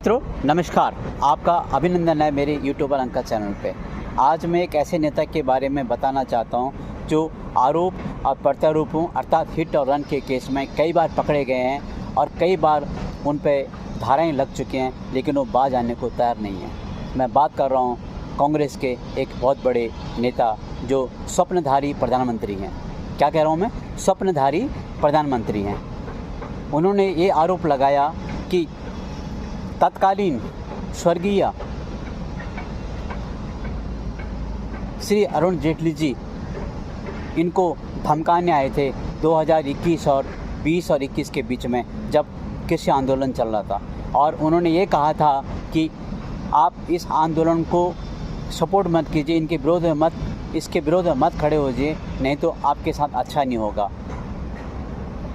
मित्रों नमस्कार, आपका अभिनंदन है मेरे यूट्यूबर अंकल चैनल पे। आज मैं एक ऐसे नेता के बारे में बताना चाहता हूँ जो आरोप और प्रत्यारोपों अर्थात हिट और रन के केस में कई बार पकड़े गए हैं और कई बार उन पे धाराएं लग चुकी हैं, लेकिन वो बाज आने को तैयार नहीं है। मैं बात कर रहा हूँ कांग्रेस के एक बहुत बड़े नेता जो स्वप्नधारी प्रधानमंत्री हैं। क्या कह रहा हूँ मैं? स्वप्नधारी प्रधानमंत्री हैं। उन्होंने ये आरोप लगाया कि तत्कालीन स्वर्गीय श्री अरुण जेटली जी इनको धमकाने आए थे 2021 और 20 और 21 के बीच में, जब कृषि आंदोलन चल रहा था। और उन्होंने ये कहा था कि आप इस आंदोलन को सपोर्ट मत कीजिए, इसके विरोध में मत खड़े होइए, नहीं तो आपके साथ अच्छा नहीं होगा।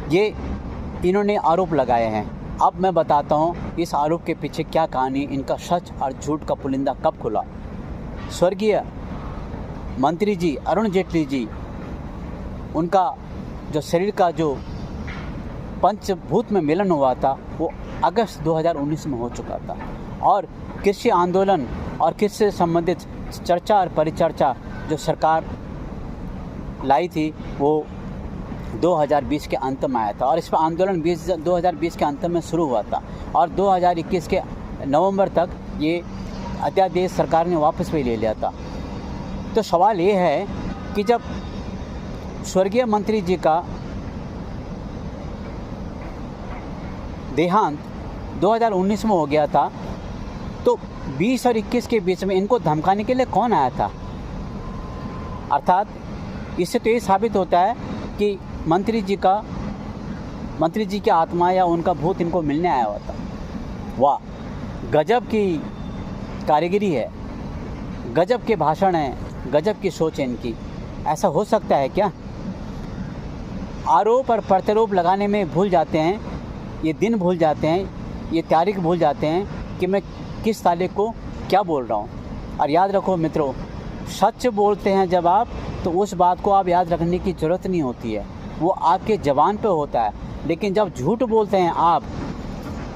ये इन्होंने आरोप लगाए हैं। अब मैं बताता हूँ इस आरोप के पीछे क्या कहानी, इनका सच और झूठ का पुलिंदा कब खुला। स्वर्गीय मंत्री जी अरुण जेटली जी, उनका जो शरीर का जो पंचभूत में मिलन हुआ था वो अगस्त 2019 में हो चुका था। और कृषि आंदोलन और कृषि से संबंधित चर्चा और परिचर्चा जो सरकार लाई थी वो 2020 के अंत में आया था। और इस पर आंदोलन 2020 के अंत में शुरू हुआ था और 2021 के नवंबर तक ये अध्यादेश सरकार ने वापस भी ले लिया था। तो सवाल ये है कि जब स्वर्गीय मंत्री जी का देहांत 2019 में हो गया था, तो 20 और 21 के बीच में इनको धमकाने के लिए कौन आया था? अर्थात इससे तो ये साबित होता है कि मंत्री जी की आत्मा या उनका भूत इनको मिलने आया हुआ था। वाह, गजब की कारीगरी है, गजब के भाषण हैं, गजब की सोच है इनकी। ऐसा हो सकता है क्या? आरोप और प्रत्यारोप लगाने में भूल जाते हैं, ये दिन भूल जाते हैं, ये तारीख भूल जाते हैं कि मैं किस तारीख को क्या बोल रहा हूँ। और याद रखो मित्रों, सच बोलते हैं जब आप, तो उस बात को आप याद रखने की ज़रूरत नहीं होती है, वो आपके ज़बान पे होता है। लेकिन जब झूठ बोलते हैं आप,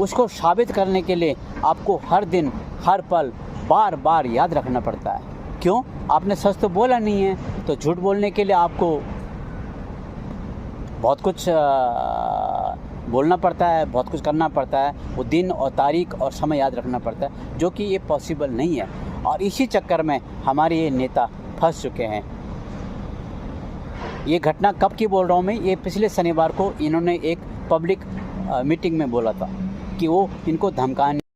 उसको साबित करने के लिए आपको हर दिन हर पल बार बार याद रखना पड़ता है। क्यों? आपने सच तो बोला नहीं है, तो झूठ बोलने के लिए आपको बहुत कुछ बोलना पड़ता है, बहुत कुछ करना पड़ता है, वो दिन और तारीख और समय याद रखना पड़ता है, जो कि ये पॉसिबल नहीं है। और इसी चक्कर में हमारे ये नेता फंस चुके हैं। ये घटना कब की बोल रहा हूँ मैं? ये पिछले शनिवार को इन्होंने एक पब्लिक मीटिंग में बोला था कि वो इनको धमकाने